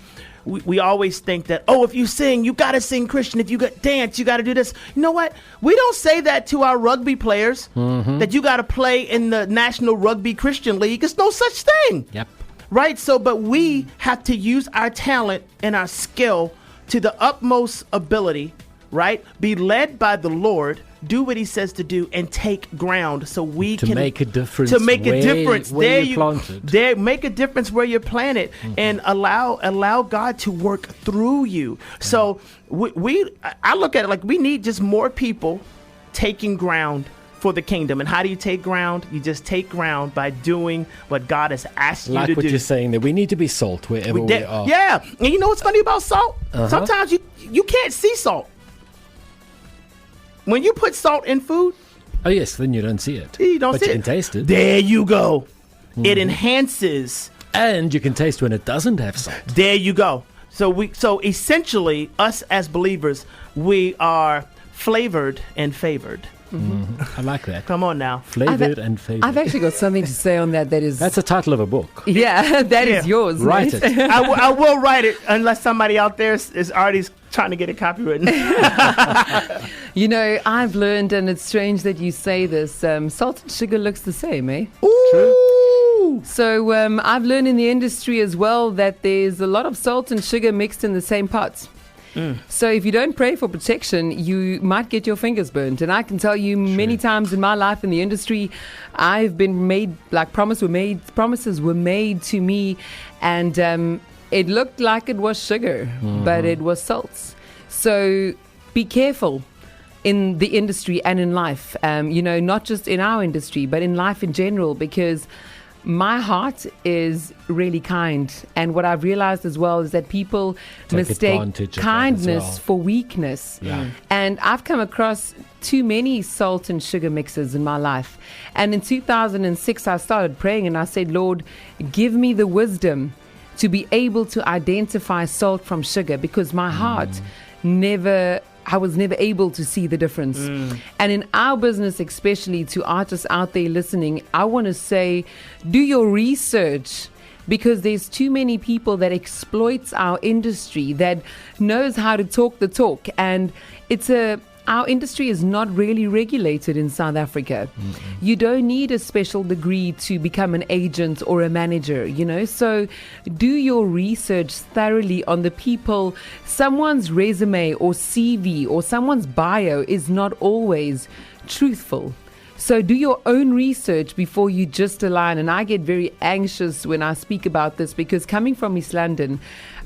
we always think that, oh, if you sing, you got to sing Christian. If you got dance, you got to do this. You know what? We don't say that to our rugby players, that you got to play in the National Rugby Christian League. It's no such thing. Yep. Right? So, but we have to use our talent and our skill to the utmost ability, right? Be led by the Lord, do what he says to do, and take ground so we can make a difference. To make a difference where you're planted. There, make a difference where you're planted, and allow God to work through you. So I look at it like we need just more people taking ground for the kingdom. And how do you take ground? You just take ground by doing what God has asked you to do. Like what you're saying, that we need to be salt wherever we are. Yeah. And you know what's funny about salt? Sometimes you can't see salt. When you put salt in food, Oh yes, then you don't see it. you don't but see you it. can taste it. There you go. It enhances. And you can taste when it doesn't have salt. There you go. So essentially, us as believers, we are flavored and favored. I like that. Come on now. Flavored and favored. I've actually got something to say on that. That's the title of a book. Yeah, that is yours. Write mate. it. I will write it unless somebody out there is already trying to get it copywritten. You know, I've learned, and it's strange that you say this, salt and sugar looks the same, eh? Ooh. So I've learned in the industry as well that there's a lot of salt and sugar mixed in the same pots. So if you don't pray for protection, you might get your fingers burnt. And I can tell you many times in my life in the industry, I've been made, like promises were made to me, and it looked like it was sugar, but it was salts. So be careful in the industry and in life, you know, not just in our industry, but in life in general, because my heart is really kind. And what I've realized as well is that people mistake kindness for weakness. Yeah. And I've come across too many salt and sugar mixes in my life. And in 2006, I started praying and I said, Lord, give me the wisdom to be able to identify salt from sugar, because my heart I was never able to see the difference. And in our business, especially to artists out there listening, I want to say, do your research, because there's too many people that exploits our industry, that knows how to talk the talk. And our industry is not really regulated in South Africa. You don't need a special degree to become an agent or a manager, you know. So do your research thoroughly on the people. Someone's resume or CV or someone's bio is not always truthful. So do your own research before you just align. And I get very anxious when I speak about this, because coming from East London,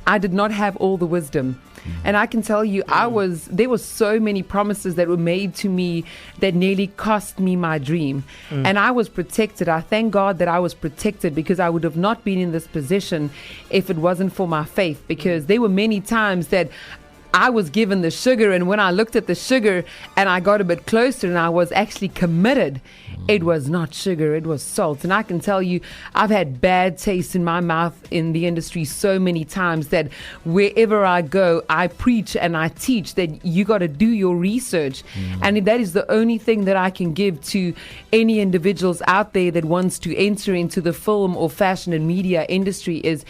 I did not have all the wisdom. And I can tell you, there were so many promises that were made to me that nearly cost me my dream. And I was protected. I thank God that I was protected, because I would have not been in this position if it wasn't for my faith. Because there were many times that I was given the sugar, and when I looked at the sugar and I got a bit closer and I was actually committed, It was not sugar, it was salt. And I can tell you, I've had bad taste in my mouth in the industry so many times that wherever I go, I preach and I teach that you got to do your research. And that is the only thing that I can give to any individuals out there that wants to enter into the film or fashion and media industry is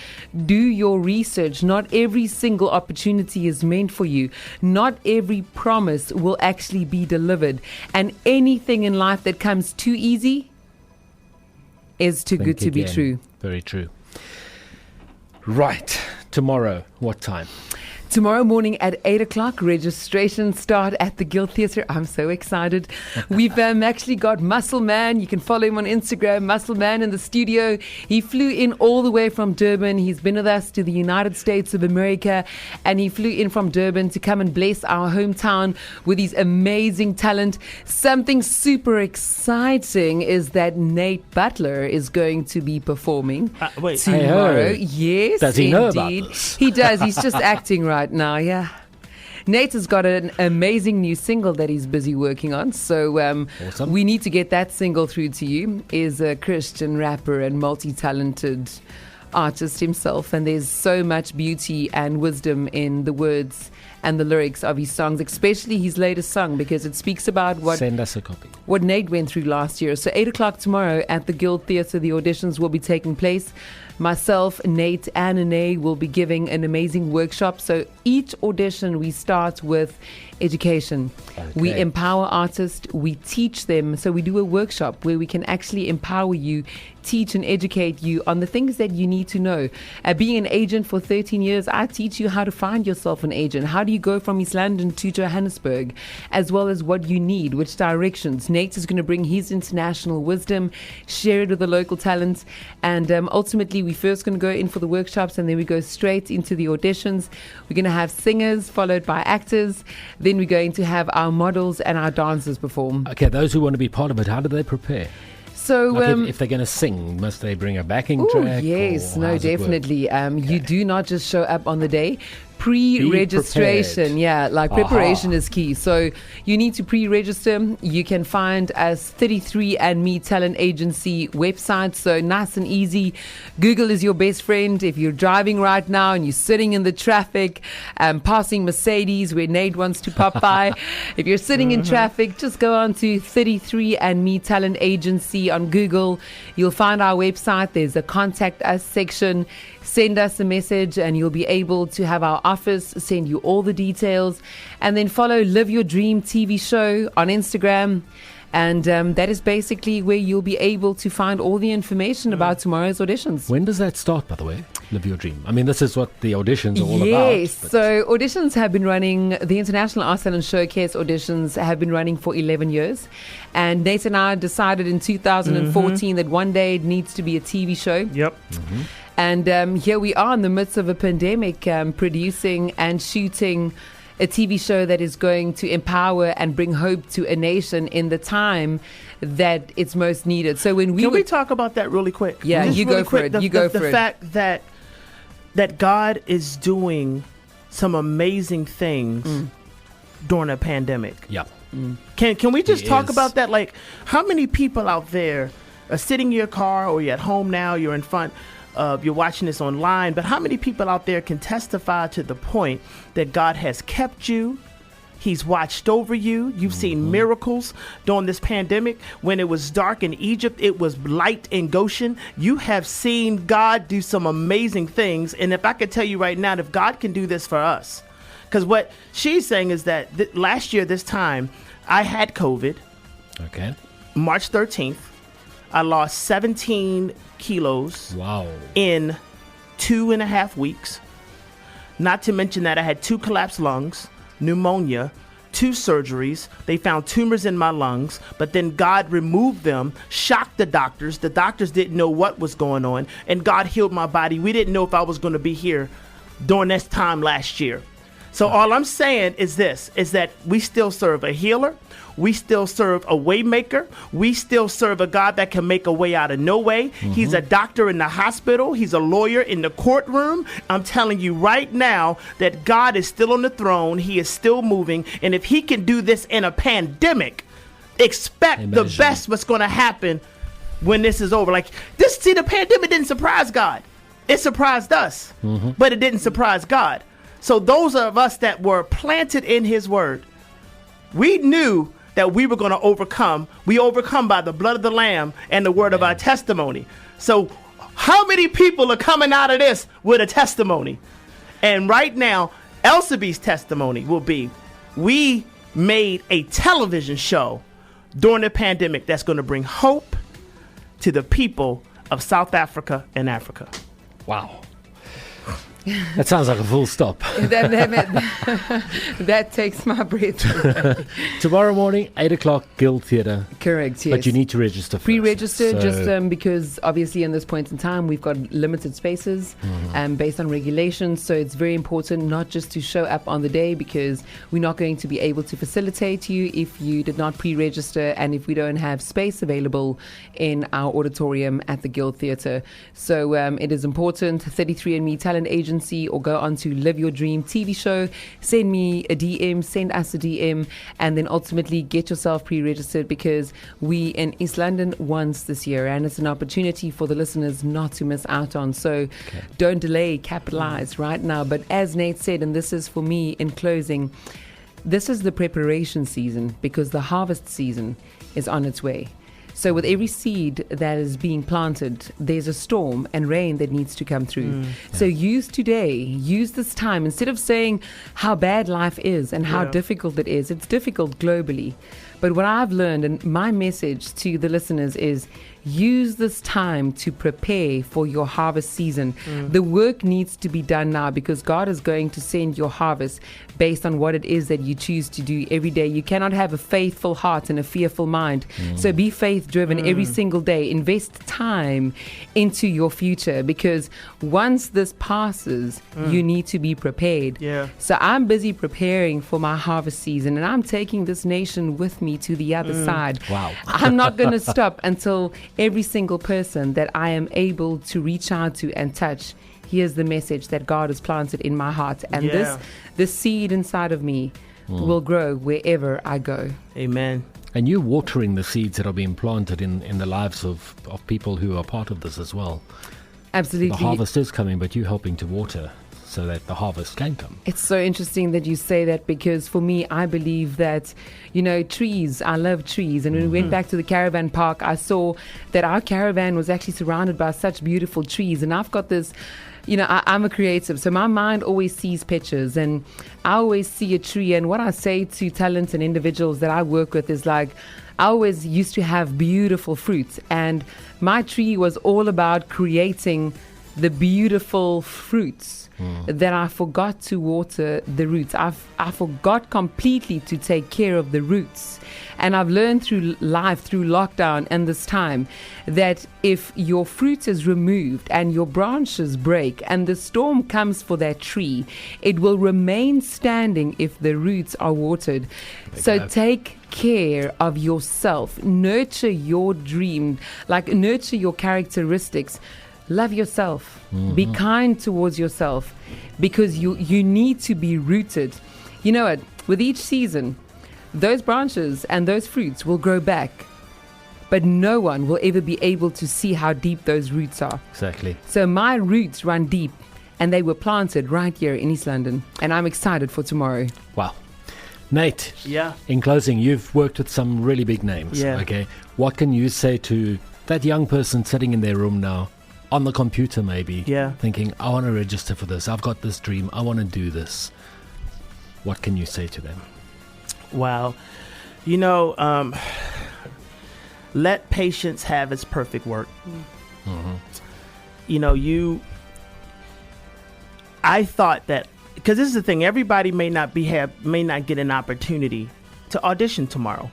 do your research. Not every single opportunity is meant for you. Not every promise will actually be delivered. And anything in life that comes too easy is too good to be true. Very true. Right. Tomorrow, what time? Tomorrow morning at 8 o'clock, registration start at the Guild Theatre. I'm so excited. We've actually got Muscle Man. You can follow him on Instagram, Muscle Man in the studio. He flew in all the way from Durban. He's been with us to the United States of America, and he flew in from Durban to come and bless our hometown with his amazing talent. Something super exciting is that Nate Butler is going to be performing tomorrow. Yes, does he know about this? He does. He's just acting right now, yeah. Nate has got an amazing new single that he's busy working on. So awesome. We need to get that single through to you. Is a Christian rapper and multi-talented artist himself. And there's so much beauty and wisdom in the words and the lyrics of his songs, especially his latest song, because it speaks about Send us a copy. What Nate went through last year. So 8 o'clock tomorrow at the Guild Theatre, the auditions will be taking place. Myself, Nate, and Ane will be giving an amazing workshop. So each audition, we start with education. Okay. We empower artists. We teach them. So we do a workshop where we can actually empower you, teach and educate you on the things that you need to know. Being an agent for 13 years, I teach you how to find yourself an agent. How do you go from East London to Johannesburg, as well as what you need, which directions. Nate is going to bring his international wisdom, share it with the local talents, and ultimately we're first going to go in for the workshops, and then we go straight into the auditions. We're going to have singers followed by actors. Then we're going to have our models and our dancers perform. Okay, those who want to be part of it, how do they prepare? So Like if they're going to sing, must they bring a backing track? Yes, or no, how's it work? definitely. You do not just show up on the day. Pre-registration, preparation is key. So you need to pre-register. You can find us 33andMe Talent Agency website. So nice and easy. Google is your best friend. If you're driving right now and you're sitting in the traffic, passing Mercedes where Nate wants to pop by, if you're sitting in traffic, just go on to 33andMe Talent Agency on Google. You'll find our website. There's a contact us section. Send us a message and you'll be able to have our office send you all the details. And then follow Live Your Dream TV show on Instagram. And that is basically where you'll be able to find all the information about tomorrow's auditions. When does that start, by the way? Live Your Dream. I mean, this is what the auditions are all about. Yes, so auditions have been running, the International Arts Talent Showcase auditions have been running for 11 years. And Nate and I decided in 2014 that one day it needs to be a TV show. Yep. And here we are in the midst of a pandemic, producing and shooting a TV show that is going to empower and bring hope to a nation in the time that it's most needed. So when Can we talk about that really quick? Yeah, Just you really go for quick, it. You go for the it. fact that God is doing some amazing things during a pandemic. Yeah. Can we just He talk is. about that? Like, how many people out there are sitting in your car, or you're at home now, you're in front of, you're watching this online, but how many people out there can testify to the point that God has kept you? He's watched over you. You've seen miracles during this pandemic. When it was dark in Egypt, it was light in Goshen. You have seen God do some amazing things. And if I could tell you right now, if God can do this for us, because what she's saying is that last year, this time, I had COVID. Okay. March 13th. I lost 17 kilos Wow. in 2.5 weeks. Not to mention that I had 2 collapsed lungs, pneumonia, 2 surgeries. They found tumors in my lungs, but then God removed them, shocked the doctors. The doctors didn't know what was going on, and God healed my body. We didn't know if I was going to be here during this time last year. So all I'm saying is this, is that we still serve a healer. We still serve a way maker. We still serve a God that can make a way out of no way. He's a doctor in the hospital. He's a lawyer in the courtroom. I'm telling you right now that God is still on the throne. He is still moving. And if he can do this in a pandemic, expect the best what's going to happen when this is over. Like this, see, the pandemic didn't surprise God. It surprised us, but it didn't surprise God. So those of us that were planted in his word, we knew that we were going to overcome. We overcome by the blood of the Lamb and the word of our testimony. So how many people are coming out of this with a testimony? And right now, Elsubie's testimony will be, we made a television show during the pandemic that's going to bring hope to the people of South Africa and Africa. Wow. That sounds like a full stop. That takes my breath away. Tomorrow morning, 8 o'clock, Guild Theatre. Correct, yes. But you need to register first. Pre-register, just because obviously in this point in time, we've got limited spaces based on regulations. So it's very important not just to show up on the day, because we're not going to be able to facilitate you if you did not pre-register and if we don't have space available in our auditorium at the Guild Theatre. So it is important. 33andMe Talent Agency, or go on to Live Your Dream TV show, send me a DM, send us a DM, and then ultimately get yourself pre-registered, because we in East London once this year, and it's an opportunity for the listeners not to miss out on. So don't delay, capitalize right now. But as Nate said, and this is for me in closing, this is the preparation season, because the harvest season is on its way. So with every seed that is being planted, there's a storm and rain that needs to come through. So use today, use this time, instead of saying how bad life is and how difficult it is. It's difficult globally. But what I've learned, and my message to the listeners is, use this time to prepare for your harvest season. The work needs to be done now, because God is going to send your harvest based on what it is that you choose to do every day. You cannot have a faithful heart and a fearful mind. So be faith driven every single day. Invest time into your future, because once this passes, you need to be prepared. So I'm busy preparing for my harvest season, and I'm taking this nation with me to the other side. Wow. I'm not going to stop until every single person that I am able to reach out to and touch hears the message that God has planted in my heart. And this seed inside of me will grow wherever I go. Amen. And you're watering the seeds that are being planted in the lives of people who are part of this as well. Absolutely. The harvest is coming, but you're helping to water so that the harvest can come. It's so interesting that you say that, because for me, I believe that, trees, I love trees. And when we went back to the caravan park, I saw that our caravan was actually surrounded by such beautiful trees. And I've got this, I'm a creative, so my mind always sees pictures, and I always see a tree. And what I say to talents and individuals that I work with is like, I always used to have beautiful fruits, and my tree was all about creating the beautiful fruits that I forgot to water the roots. I forgot completely to take care of the roots. And I've learned through life, through lockdown and this time, that if your fruit is removed and your branches break and the storm comes for that tree, it will remain standing if the roots are watered. So take care of yourself. Nurture your dream, nurture your characteristics. Love yourself. Be kind towards yourself, because you need to be rooted. You know what? With each season, those branches and those fruits will grow back, but no one will ever be able to see how deep those roots are. Exactly. So my roots run deep, and they were planted right here in East London, and I'm excited for tomorrow. Wow. Nate, Yeah. in closing, you've worked with some really big names. Yeah. Okay. What can you say to that young person sitting in their room now, on the computer maybe, thinking, I want to register for this, I've got this dream, I want to do this? What can you say to them? Wow. Let patience have its perfect work. I thought that, because this is the thing, everybody may not get an opportunity to audition tomorrow.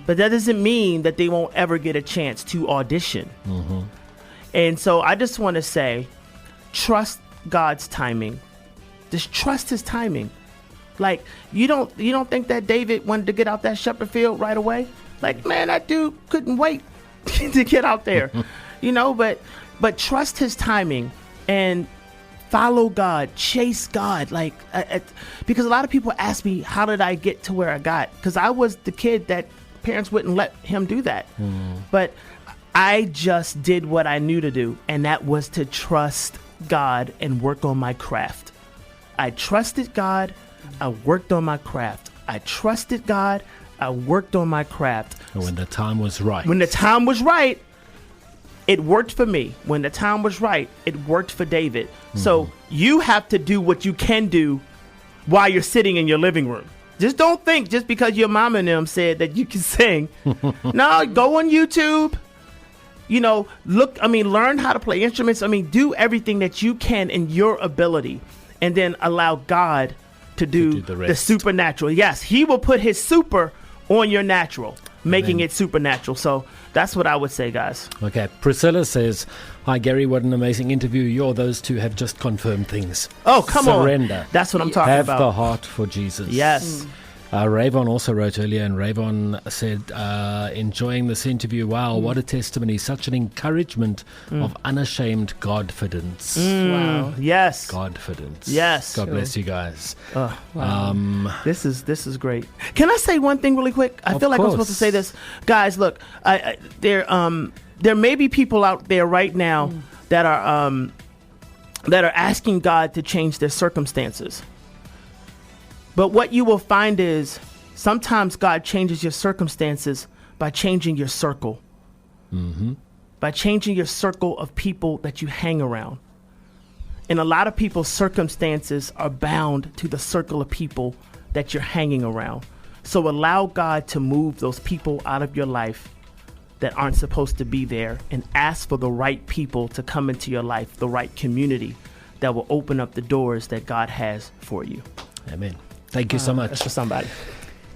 But that doesn't mean that they won't ever get a chance to audition. And so I just want to say, trust God's timing. Just trust his timing. Like, you don't think that David wanted to get out that shepherd field right away? Like, man, that dude couldn't wait to get out there. But trust his timing and follow God, chase God. Because a lot of people ask me, how did I get to where I got? Because I was the kid that parents wouldn't let him do that. But I just did what I knew to do, and that was to trust God and work on my craft. I trusted God. I worked on my craft. I trusted God. I worked on my craft. And when the time was right. When the time was right, it worked for me. When the time was right, it worked for David. So you have to do what you can do while you're sitting in your living room. Just don't think just because your mom and them said that you can sing. No, go on YouTube. Learn how to play instruments. Do everything that you can in your ability, and then allow God to do the the rest. supernatural. Yes, he will put his super on your natural, making it supernatural. So that's what I would say, guys. Okay, Priscilla says, "Hi Gary, what an amazing interview. Those two have just confirmed things." Oh, come on. Surrender. That's what I'm talking Have about. the heart for Jesus. Yes. Rayvon also wrote earlier, and Rayvon said, enjoying this interview. Wow, what a testimony. Such an encouragement of unashamed Godfidence. Wow. Yes. Godfidence. Yes. God bless you guys. This is great. Can I say one thing really quick? I Of feel like I'm course. supposed to say this. Guys, look, there may be people out there right now that are asking God to change their circumstances. But what you will find is sometimes God changes your circumstances by changing your circle. By changing your circle of people that you hang around. And a lot of people's circumstances are bound to the circle of people that you're hanging around. So allow God to move those people out of your life that aren't supposed to be there, and ask for the right people to come into your life, the right community that will open up the doors that God has for you. Amen. Thank you so much. That's for somebody.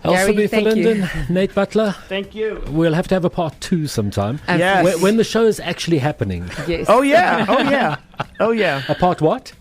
Gary, Elsubie, thank you. Verlinden, Nate Butler. Thank you. We'll have to have a part 2 sometime. Yes. When the show is actually happening. Yes. Oh yeah. Oh yeah. Oh yeah. A part what?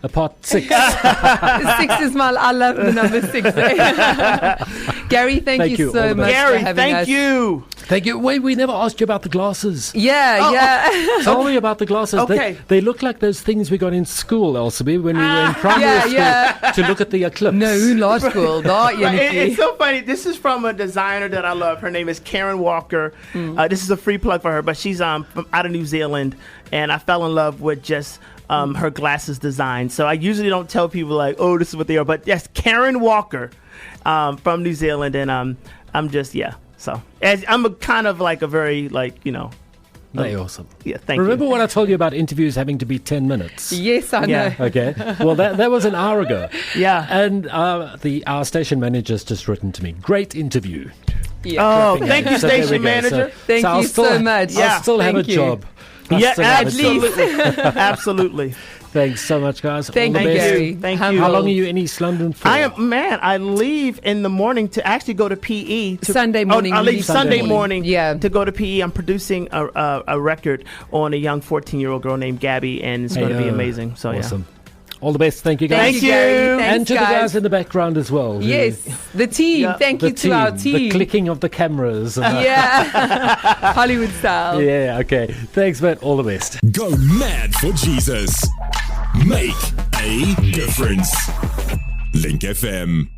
A part 6. 6 is I love the number 6. Gary, thank you All so the much best. for Gary, having thank us. you. Thank you. Wait, we never asked you about the glasses. Yeah. Tell me about the glasses. Okay. They look like those things we got in school, Elsubie, when we were in primary school yeah. to look at the eclipse. No, in law school. Right, it's so funny. This is from a designer that I love. Her name is Karen Walker. This is a free plug for her, but she's from out of New Zealand, and I fell in love with just her glasses design. So I usually don't tell people like, oh, this is what they are, but yes, Karen Walker from New Zealand, and I'm just So I'm a kind of like a very They're awesome. yeah. Thank Remember you. when I told you about interviews having to be 10 minutes? Yes, I know. Yeah. Okay. Well, that was an hour ago. Yeah. And our station manager's just written to me. Great interview. Yeah. Oh, thank you, So there we station go. manager. Thank I'll you still- so much. I'll still have a Thank you. job. Yeah, still have a job. absolutely, absolutely. Thanks so much, guys. Thank All you, the best. Gary. Thank Humble. you. How long are you in East London for? I leave in the morning to actually go to PE. Sunday morning. I we leave leave Sunday morning Yeah. to go to PE. I'm producing a record on a young 14-year-old girl named Gabby, and it's going to be amazing. So Awesome. All the best. Thank you, guys. Thank you. Gary. Thanks, and to the guys in the background as well. who- Yes, the team. Yeah. Thank The you to our the team. clicking of the cameras. and Yeah. Hollywood style. yeah, okay. Thanks, man. All the best. Go mad for Jesus. Make a difference. Link FM.